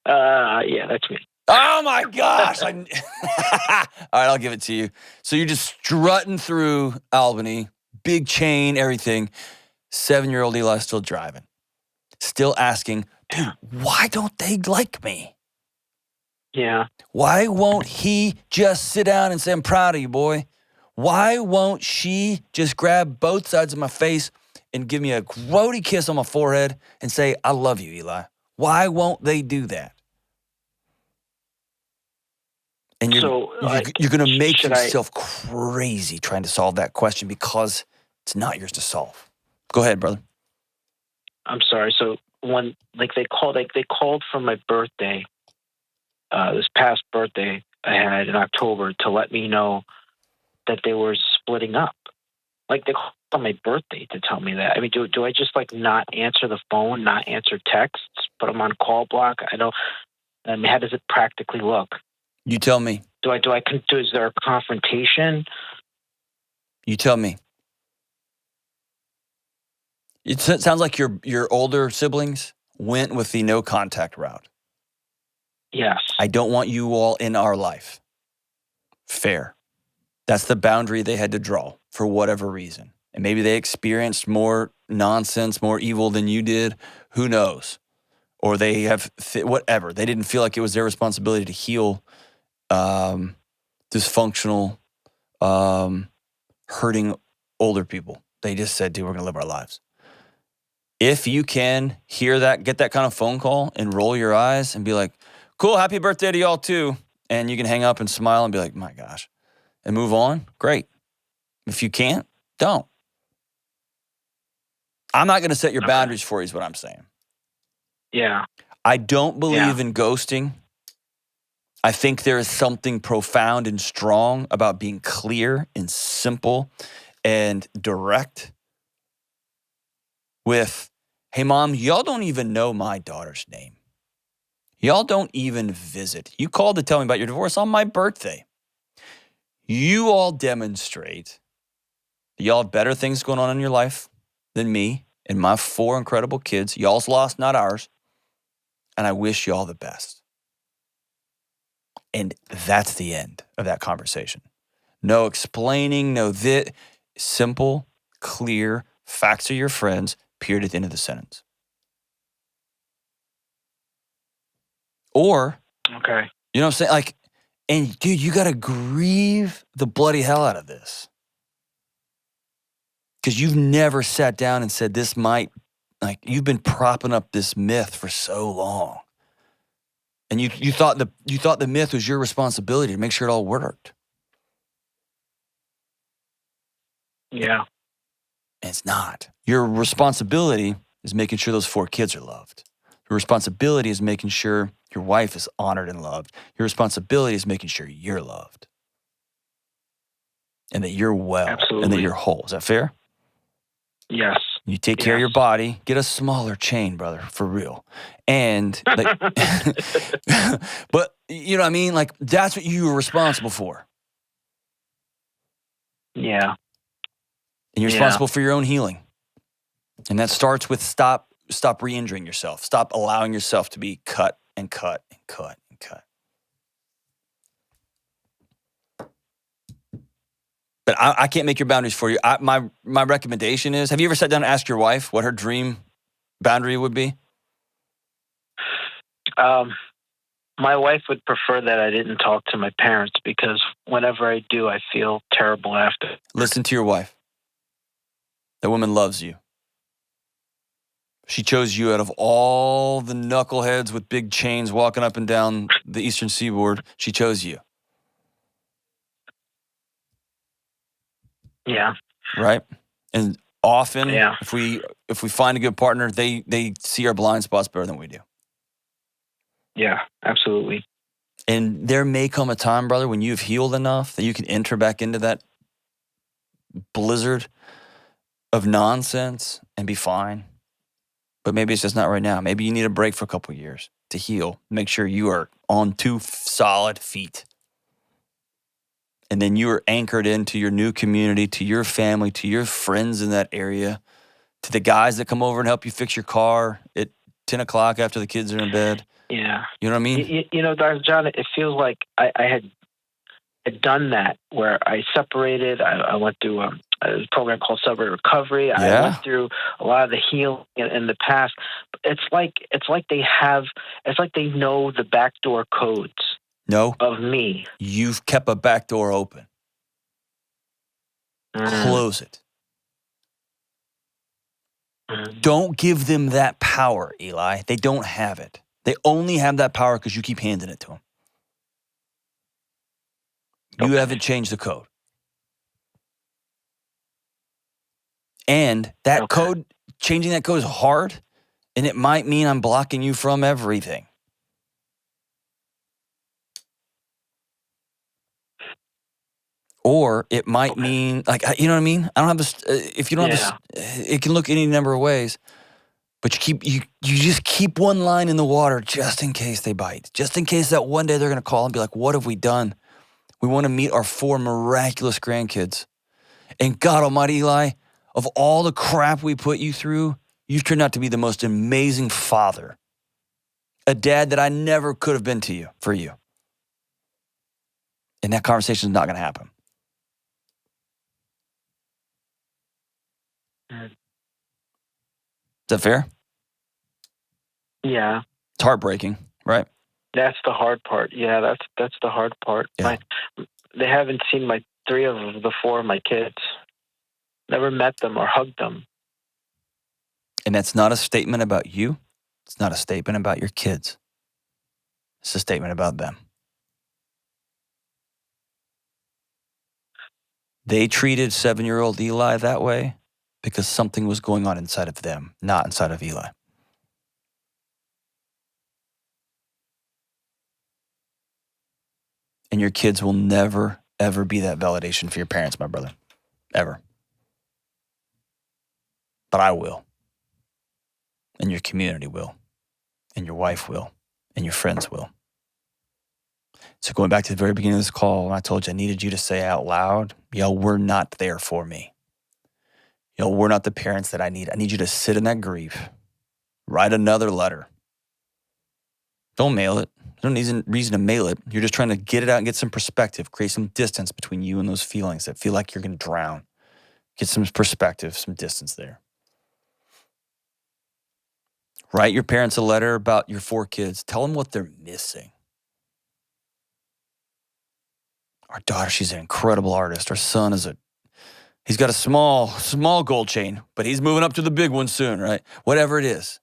Yeah, that's me. Oh my gosh! All right, I'll give it to you. So you're just strutting through Albany, big chain, everything. 7-year-old Eli still driving, still asking, dude, why don't they like me? Yeah. Why won't he just sit down and say, I'm proud of you, boy? Why won't she just grab both sides of my face and give me a grody kiss on my forehead and say, I love you, Eli? Why won't they do that? And you're going to make yourself crazy trying to solve that question because It's not yours to solve. Go ahead, brother. I'm sorry. So when they called for my birthday, this past birthday I had in October, to let me know that they were splitting up. Like, they called on my birthday to tell me that. I mean, do I just like not answer the phone, not answer texts, put them on call block? I don't. I mean, how does it practically look? You tell me. Is there a confrontation? You tell me. It sounds like your older siblings went with the no contact route. Yes. I don't want you all in our life. Fair. That's the boundary they had to draw for whatever reason. And maybe they experienced more nonsense, more evil than you did. Who knows? Or they have, whatever. They didn't feel like it was their responsibility to heal dysfunctional, hurting older people. They just said, dude, we're going to live our lives. If you can hear that, get that kind of phone call and roll your eyes and be like, cool, happy birthday to y'all too. And you can hang up and smile and be like, my gosh, and move on. Great. If you can't, don't. I'm not going to set your boundaries for you is what I'm saying. Yeah. I don't believe in ghosting. I think there is something profound and strong about being clear and simple and direct with, hey, Mom, y'all don't even know my daughter's name. Y'all don't even visit. You called to tell me about your divorce on my birthday. You all demonstrate that y'all have better things going on in your life than me and my 4 incredible kids. Y'all's lost, not ours. And I wish y'all the best. And that's the end of that conversation. No explaining, no simple, clear, facts are your friends, period at the end of the sentence. Or, Okay. you know what I'm saying? Like, and dude, you got to grieve the bloody hell out of this. Because you've never sat down and said this might, like, you've been propping up this myth for so long. And you thought the myth was your responsibility to make sure it all worked. Yeah. And it's not. Your responsibility is making sure those 4 kids are loved. Your responsibility is making sure your wife is honored and loved. Your responsibility is making sure you're loved. And that you're well. Absolutely. And that you're whole. Is that fair? Yes. You take care of your body. Get a smaller chain, brother, for real. And, like, but you know what I mean? Like, that's what you were responsible for. Yeah. And you're responsible for your own healing. And that starts with stop re-injuring yourself. Stop allowing yourself to be cut and cut and cut and cut. But I can't make your boundaries for you. My recommendation is, have you ever sat down and asked your wife what her dream boundary would be? My wife would prefer that I didn't talk to my parents, because whenever I do, I feel terrible after. Listen to your wife. That woman loves you. She chose you out of all the knuckleheads with big chains walking up and down the eastern seaboard. She chose you. Yeah. Right? And often, Yeah. if we find a good partner, they see our blind spots better than we do. Yeah, absolutely. And there may come a time, brother, when you've healed enough that you can enter back into that blizzard of nonsense and be fine. But maybe it's just not right now. Maybe you need a break for a couple of years to heal. Make sure you are on 2 solid feet. And then you are anchored into your new community, to your family, to your friends in that area, to the guys that come over and help you fix your car at 10 o'clock after the kids are in bed. Yeah. You know what I mean? You know, Dr. John, it feels like I had done that, where I separated. I went through a program called Sober Recovery. Yeah. I went through a lot of the healing in the past. It's like they know the backdoor codes. No. Of me. You've kept a back door open. Close it. Don't give them that power, Eli. They don't have it. They only have that power because you keep handing it to them. You haven't changed the code. And that Okay. code, changing that code is hard, and it might mean I'm blocking you from everything. Or it might mean, like, you know what I mean? I don't have this, if you don't have this, it can look any number of ways. But you just keep one line in the water just in case they bite. Just in case that one day they're going to call and be like, what have we done? We want to meet our 4 miraculous grandkids. And God almighty, Eli, of all the crap we put you through, you've turned out to be the most amazing father. A dad that I never could have been to you, for you. And that conversation is not going to happen. Is that fair? Yeah. It's heartbreaking, right? That's the hard part. Yeah, that's the hard part. Yeah. They haven't seen 3 of the 4 of my kids. Never met them or hugged them. And that's not a statement about you. It's not a statement about your kids. It's a statement about them. They treated 7-year-old Eli that way because something was going on inside of them, not inside of Eli. And your kids will never, ever be that validation for your parents, my brother. Ever. But I will. And your community will. And your wife will. And your friends will. So going back to the very beginning of this call, when I told you I needed you to say out loud, y'all were not there for me. Y'all were not the parents that I need. I need you to sit in that grief. Write another letter. Don't mail it. There's no reason to mail it. You're just trying to get it out and get some perspective, create some distance between you and those feelings that feel like you're going to drown. Get some perspective, some distance there. Write your parents a letter about your 4 kids. Tell them what they're missing. Our daughter, she's an incredible artist. Our son he's got a small gold chain, but he's moving up to the big one soon, right? Whatever it is,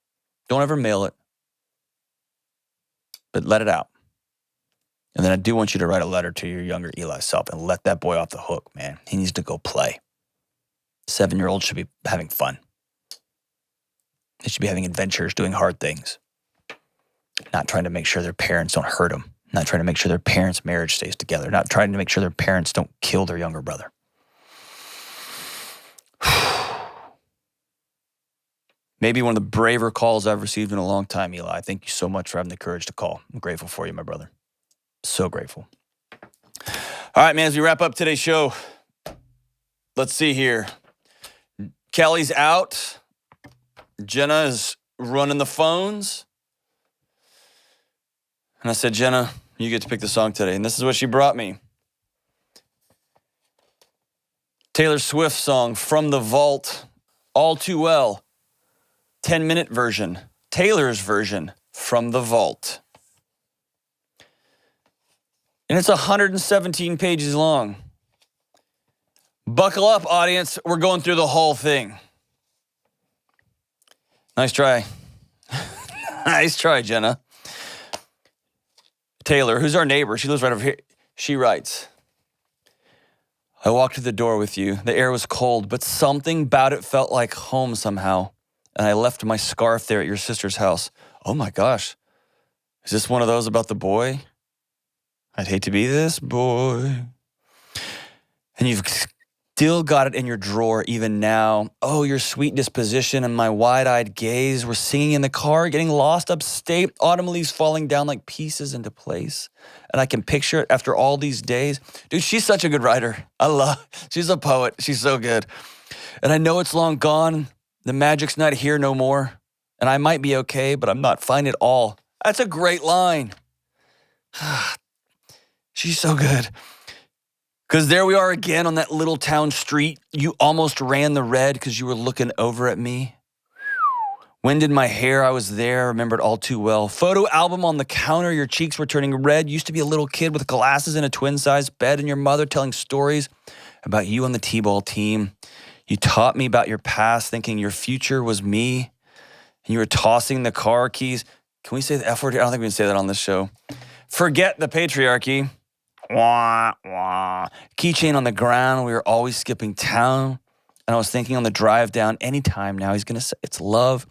don't ever mail it, but let it out. And then I do want you to write a letter to your younger Eli self and let that boy off the hook, man. He needs to go play. 7-year-olds should be having fun. They should be having adventures, doing hard things. Not trying to make sure their parents don't hurt them. Not trying to make sure their parents' marriage stays together. Not trying to make sure their parents don't kill their younger brother. Maybe one of the braver calls I've received in a long time, Eli. Thank you so much for having the courage to call. I'm grateful for you, my brother. So grateful. All right, man, as we wrap up today's show, let's see here. Kelly's out. Jenna is running the phones. And I said, Jenna, you get to pick the song today. And this is what she brought me. Taylor Swift song, From the Vault, All Too Well. 10-minute version. Taylor's version, From the Vault. And it's 117 pages long. Buckle up, audience. We're going through the whole thing. Nice try. Nice try, Jenna. Taylor, who's our neighbor, she lives right over here. She writes, I walked to the door with you. The air was cold, but something about it felt like home somehow. And I left my scarf there at your sister's house. Oh my gosh. Is this one of those about the boy? I'd hate to be this boy. And you've still got it in your drawer even now. Oh, your sweet disposition and my wide-eyed gaze were singing in the car, getting lost upstate, autumn leaves falling down like pieces into place. And I can picture it after all these days. Dude, she's such a good writer. She's a poet. She's so good. And I know it's long gone. The magic's not here no more. And I might be okay, but I'm not fine at all. That's a great line. She's so good. Because there we are again on that little town street. You almost ran the red because you were looking over at me. When did my hair? I was there, remembered all too well. Photo album on the counter, your cheeks were turning red. Used to be a little kid with glasses in a twin-sized bed and your mother telling stories about you on the t-ball team. You taught me about your past, thinking your future was me. And you were tossing the car keys. Can we say the F word here? I don't think we can say that on this show. Forget the patriarchy. Wah, wah. Keychain on the ground. We were always skipping town. And I was thinking on the drive down, anytime now, he's going to say, it's love.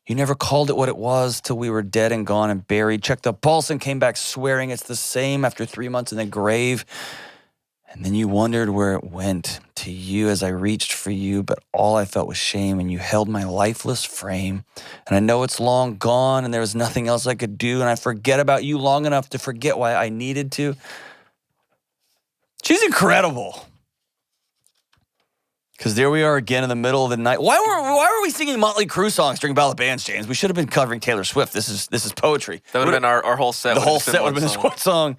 You never called it what it was till we were dead and gone and buried. Checked the pulse and came back swearing it's the same after 3 months in the grave. And then you wondered where it went to you as I reached for you, but all I felt was shame, and you held my lifeless frame. And I know it's long gone and there was nothing else I could do, and I forget about you long enough to forget why I needed to. She's incredible. Because there we are again in the middle of the night. Why were we singing Motley Crue songs during Ballad Bands, James? We should have been covering Taylor Swift. This is poetry. That would have been our whole set. The whole set would have been this one song.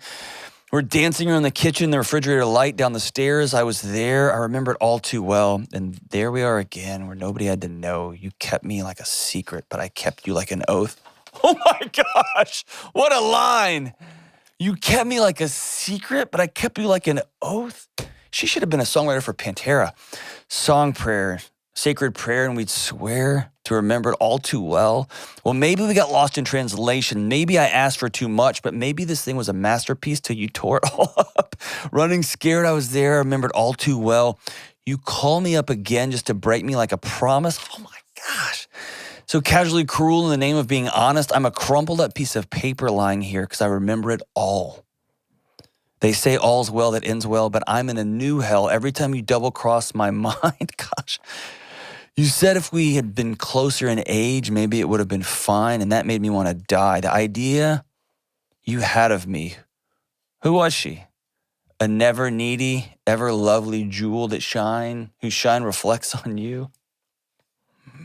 We're dancing around the kitchen, the refrigerator light down the stairs. I was there. I remember it all too well. And there we are again, where nobody had to know. You kept me like a secret, but I kept you like an oath. Oh my gosh, what a line. You kept me like a secret, but I kept you like an oath. She should have been a songwriter for Pantera. Song prayer, sacred prayer, and we'd swear to remember it all too well. Well, maybe we got lost in translation. Maybe I asked for too much, but maybe this thing was a masterpiece till you tore it all up. Running scared, I was there, I remembered all too well. You call me up again just to break me like a promise. Oh my gosh. So casually cruel in the name of being honest, I'm a crumpled up piece of paper lying here because I remember it all. They say all's well that ends well, but I'm in a new hell every time you double cross my mind. Gosh. You said if we had been closer in age, maybe it would have been fine, and that made me want to die. The idea you had of me, who was she? A never needy, ever lovely jewel that whose shine reflects on you?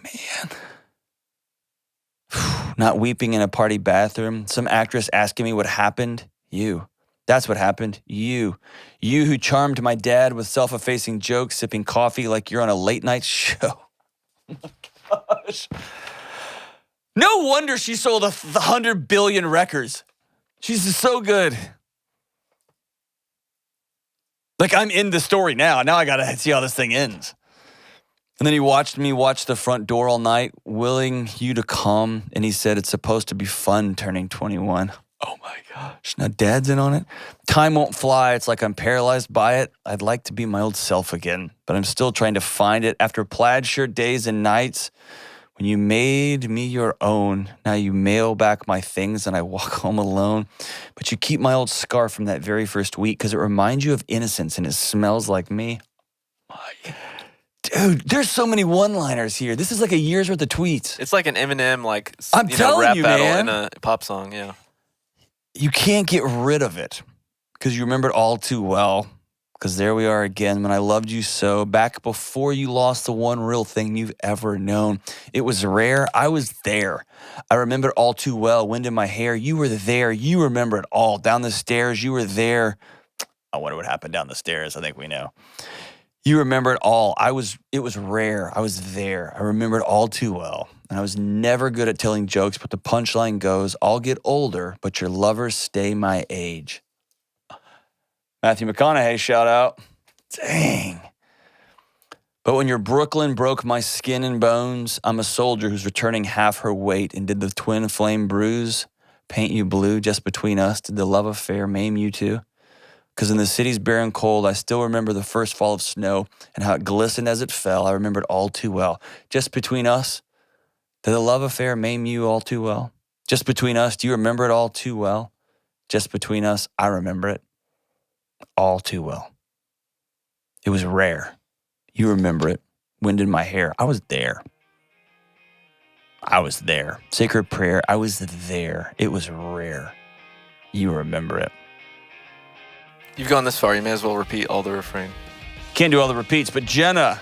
Man. Not weeping in a party bathroom, some actress asking me what happened. You. That's what happened. You who charmed my dad with self-effacing jokes, sipping coffee like you're on a late night show. Oh my gosh. No wonder she sold 100 billion records. She's so good. Like, I'm in the story now. Now I gotta see how this thing ends. And then he watched me watch the front door all night, willing you to come. And he said, it's supposed to be fun turning 21. Oh my gosh. Now Dad's in on it. Time won't fly. It's like I'm paralyzed by it. I'd like to be my old self again, but I'm still trying to find it. After plaid shirt days and nights, when you made me your own, now you mail back my things and I walk home alone. But you keep my old scarf from that very first week because it reminds you of innocence and it smells like me. My dude, there's so many one-liners here. This is like a year's worth of tweets. It's like an Eminem, telling rap you, battle man. in a pop song, yeah. You can't get rid of it because you remember it all too well. Because there we are again, when I loved you so, back before you lost the one real thing you've ever known. It was rare. I was there. I remember it all too well. Wind in my hair. You were there. You remember it all. Down the stairs. You were there. I wonder what happened down the stairs. I think we know. You remember it all. It was rare. I was there. I remember it all too well. And I was never good at telling jokes, but the punchline goes, I'll get older, but your lovers stay my age. Matthew McConaughey, shout out. Dang. But when your Brooklyn broke my skin and bones, I'm a soldier who's returning half her weight. And did the twin flame bruise paint you blue just between us? Did the love affair maim you too? Because in the city's barren cold, I still remember the first fall of snow and how it glistened as it fell. I remember it all too well. Just between us, did the love affair maim you all too well? Just between us, do you remember it all too well? Just between us, I remember it all too well. It was rare. You remember it. Wind in my hair. I was there. I was there. Sacred prayer. I was there. It was rare. You remember it. You've gone this far, you may as well repeat all the refrain. Can't do all the repeats, but Jenna,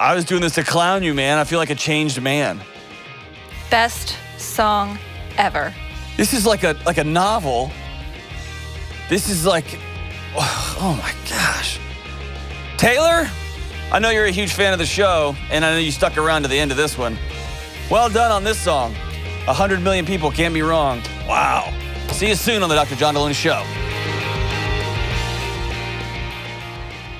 I was doing this to clown you, man. I feel like a changed man. Best song ever. This is like a novel. This is like, oh my gosh. Taylor, I know you're a huge fan of the show, and I know you stuck around to the end of this one. Well done on this song. 100 million people can't be wrong. Wow. See you soon on the Dr. John Delony Show.